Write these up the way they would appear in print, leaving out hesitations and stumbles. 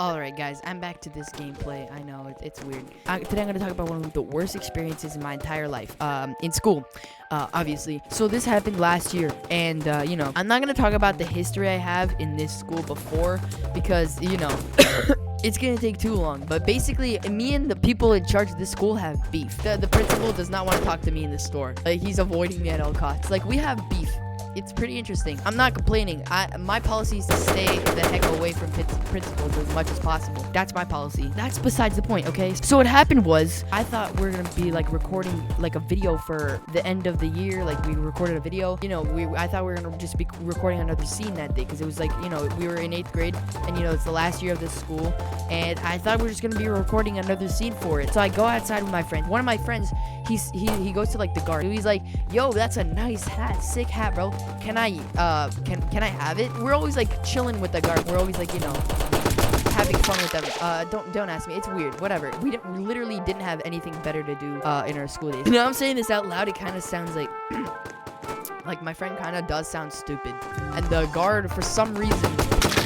Alright guys, I'm back to this gameplay. I know, it's weird. Today I'm going to talk about one of the worst experiences in my entire life, in school, obviously. So this happened last year, and, I'm not going to talk about the history I have in this school before, because, it's gonna take too long. But basically, me and the people in charge of this school have beef. The principal does not want to talk to me in this store. He's avoiding me at all costs. Like, we have beef. It's pretty interesting. I'm not complaining. My policy is to stay the heck away from principals as much as possible. That's my policy. That's besides the point, okay? So what happened was, I thought we were gonna be like recording like a video for the end of the year. Like, we recorded a video. I thought we were gonna just be recording another scene that day, because it was like, we were in 8th grade, and it's the last year of this school, and I thought we were just gonna be recording another scene for it. So I go outside with my friend. One of my friends, he goes to like the guard. He's like, "Yo, that's a nice hat, sick hat, bro. Can I have it?" We're always like chilling with the guard. We're always like, having fun with them. Don't ask me. It's weird. Whatever. We literally didn't have anything better to do in our school days. I'm saying this out loud. It kind of sounds like like my friend kind of does sound stupid. And the guard, for some reason,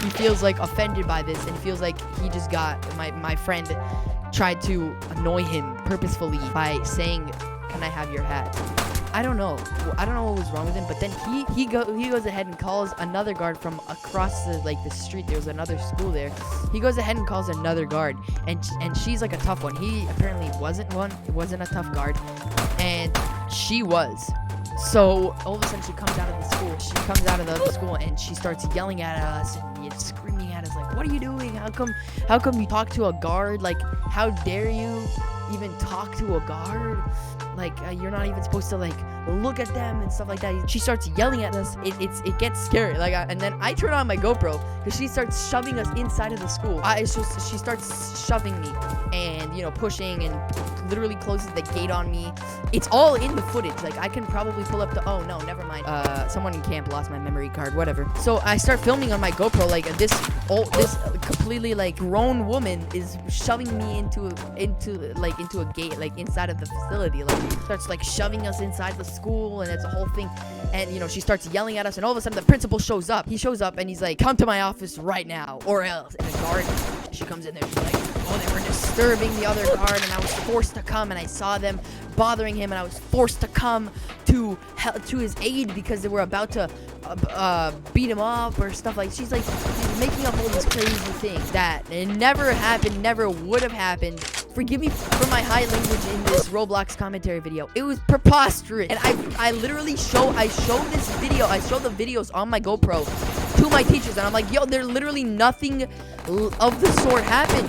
he feels like offended by this and feels like he just got my friend tried to annoy him purposefully by saying, "Can I have your hat?" I don't know what was wrong with him, but then he goes ahead and calls another guard from across the street. There was another school there. He goes ahead and calls another guard, and she's like a tough one. He apparently wasn't a tough guard, and she was. So all of a sudden she comes out of the school. She comes out of the other school and she starts yelling at us and screaming at us like, "What are you doing? How come you talk to a guard? Like, how dare you even talk to a guard? Like, you're not even supposed to like look at them," and stuff like that. She starts yelling at us. It gets scary. And then I turn on my GoPro because she starts shoving us inside of the school. She starts shoving me and pushing and literally closes the gate on me. It's all in the footage. Like, I can probably pull up the. Oh no, never mind. Someone in camp lost my memory card. Whatever. So I start filming on my GoPro. Like, this completely like grown woman is shoving me into a gate, like inside of the facility. Like, starts like shoving us inside the school, and it's a whole thing. And she starts yelling at us, and all of a sudden the principal shows up. He shows up and he's like, "Come to my office right now or else." And the guard, she comes in there, she's like, "Oh, they were disturbing the other guard, and I was forced to come, and I saw them bothering him, and I was forced to come to his aid because they were about to beat him up or stuff." Like, she's making up all these crazy things that it never happened, never would have happened. Forgive me for my high language in this Roblox commentary video. It was preposterous. And I literally show this video. I show the videos on my GoPro to my teachers, and I'm like, "Yo, there literally nothing of the sort happened.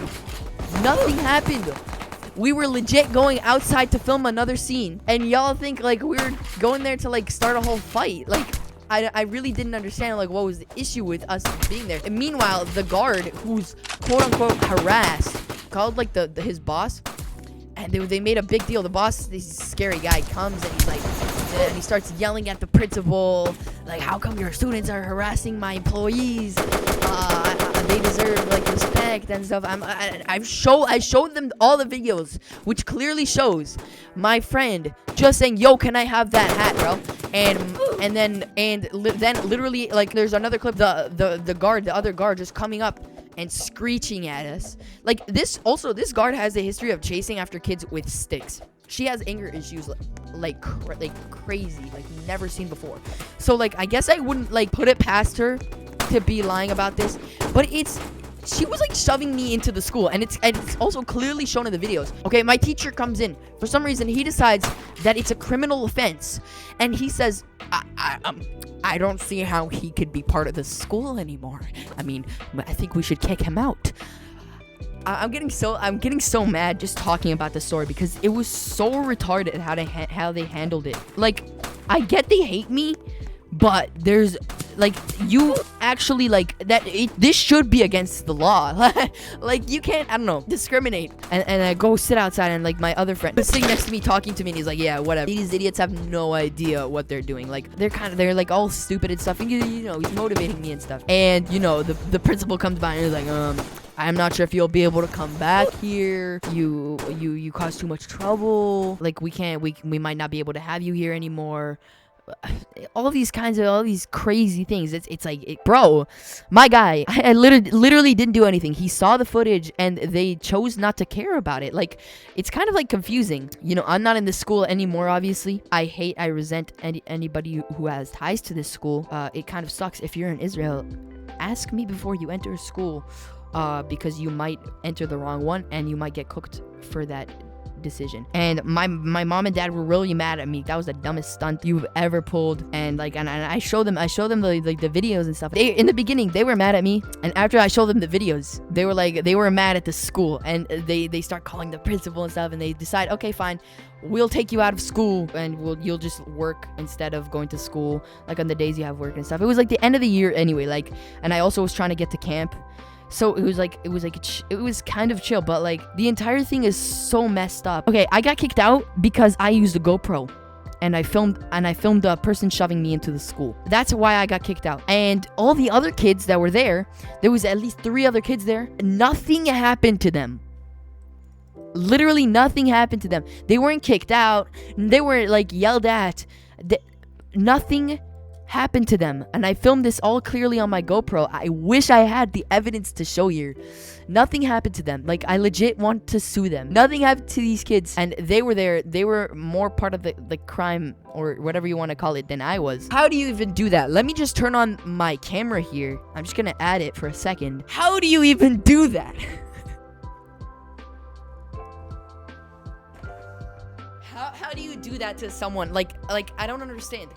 Nothing happened. We were legit going outside to film another scene, and y'all think like we were going there to like start a whole fight." Like, I really didn't understand like what was the issue with us being there. And meanwhile, the guard, who's quote unquote harassed, called like his boss, and they made a big deal. The boss, this scary guy, comes and he's like, and he starts yelling at the principal, like, "How come your students are harassing my employees? They deserve like respect and stuff." I showed them all the videos, which clearly shows my friend just saying, "Yo, can I have that hat, bro?" And then literally, like, there's another clip, the other guard just coming up and screeching at us. Like, this guard has a history of chasing after kids with sticks. She has anger issues like crazy, like never seen before. So like, I guess I wouldn't like put it past her to be lying about this, but she was like shoving me into the school, and it's also clearly shown in the videos. Okay, my teacher comes in. For some reason, he decides that it's a criminal offense, and he says, I don't see how he could be part of the school anymore. I mean, I think we should kick him out." I'm getting so mad just talking about the story because it was so retarded how they handled it. Like, I get they hate me, but there's like, you actually like that. This should be against the law. Like, you can't, I don't know, discriminate. And I go sit outside, and like my other friend was sitting next to me talking to me, and he's like, "Yeah, whatever. These idiots have no idea what they're doing. Like, they're like all stupid and stuff." And he's motivating me and stuff. And the principal comes by and he's like, "I'm not sure if you'll be able to come back here. You cause too much trouble. Like, we might not be able to have you here anymore. all these crazy things. It's like, bro, my guy, I literally didn't do anything. He saw the footage and they chose not to care about it. Like, it's kind of like confusing. You know, I'm not in this school anymore, obviously. I resent anybody who has ties to this school. It kind of sucks. If you're in Israel, ask me before you enter school, because you might enter the wrong one and you might get cooked for that decision. And my mom and dad were really mad at me. That was the dumbest stunt you've ever pulled. And like, and I show them the videos and stuff. In the beginning they were mad at me, and after I showed them the videos, they were mad at the school, and they start calling the principal and stuff, and they decide, okay, fine, we'll take you out of school and you'll just work instead of going to school, like on the days you have work and stuff. It was like the end of the year anyway, like, and I also was trying to get to camp. So it was kind of chill, but like the entire thing is so messed up. Okay, I got kicked out because I used a GoPro and I filmed a person shoving me into the school. That's why I got kicked out. And all the other kids that were there was at least 3 other kids there. Nothing happened to them. Literally nothing happened to them. They weren't kicked out. They weren't like yelled at. Nothing happened to them, and I filmed this all clearly on my GoPro. I wish I had the evidence to show you. Nothing happened to them. Like, I legit want to sue them. Nothing happened to these kids, and they were there. They were more part of the crime, or whatever you want to call it, than I was. How do you even do that? Let me just turn on my camera here. I'm just gonna add it for a second. How do you even do that? How do you do that to someone? Like I don't understand.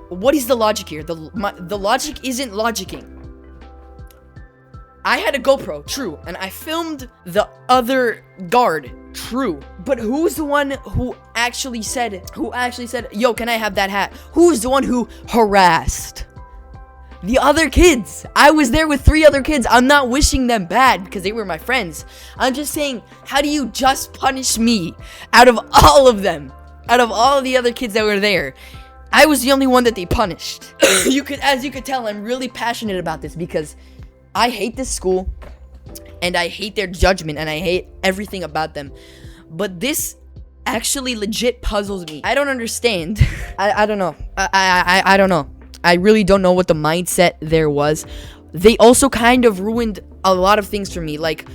What is the logic here? The logic isn't logicking. I had a GoPro, true, and I filmed the other guard, true. But who's the one who actually said, yo, can I have that hat? Who's the one who harassed the other kids? I was there with 3 other kids. I'm not wishing them bad because they were my friends. I'm just saying, how do you just punish me out of all of them? Out of all the other kids that were there, I was the only one that they punished. As you could tell, I'm really passionate about this because I hate this school and I hate their judgment and I hate everything about them. But this actually legit puzzles me. I don't understand. I don't know. I don't know. I really don't know what the mindset there was. They also kind of ruined a lot of things for me. Like,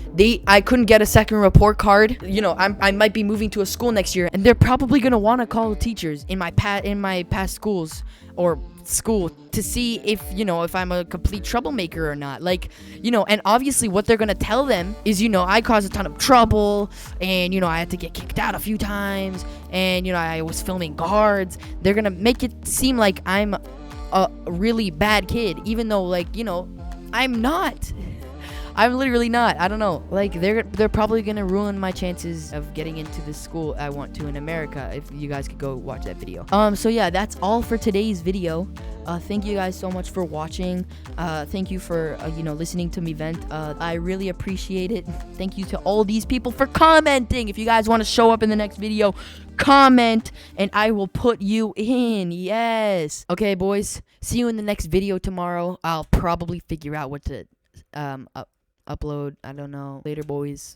I couldn't get a second report card. You know, I might be moving to a school next year, and they're probably gonna want to call the teachers in my past schools or school to see if, you know, if I'm a complete troublemaker or not. Like, you know, and obviously what they're gonna tell them is, you know, I caused a ton of trouble, and, you know, I had to get kicked out a few times, and, you know, I was filming guards. They're gonna make it seem like I'm a really bad kid, even though, like, you know, I'm not. I'm literally not. I don't know. Like, they're probably gonna ruin my chances of getting into the school I want to in America. If you guys could go watch that video. So yeah, that's all for today's video. Thank you guys so much for watching. Thank you for you know, listening to me vent. I really appreciate it. Thank you to all these people for commenting. If you guys want to show up in the next video, comment and I will put you in. Yes. Okay, boys. See you in the next video tomorrow. I'll probably figure out what to upload. I don't know. Later, boys.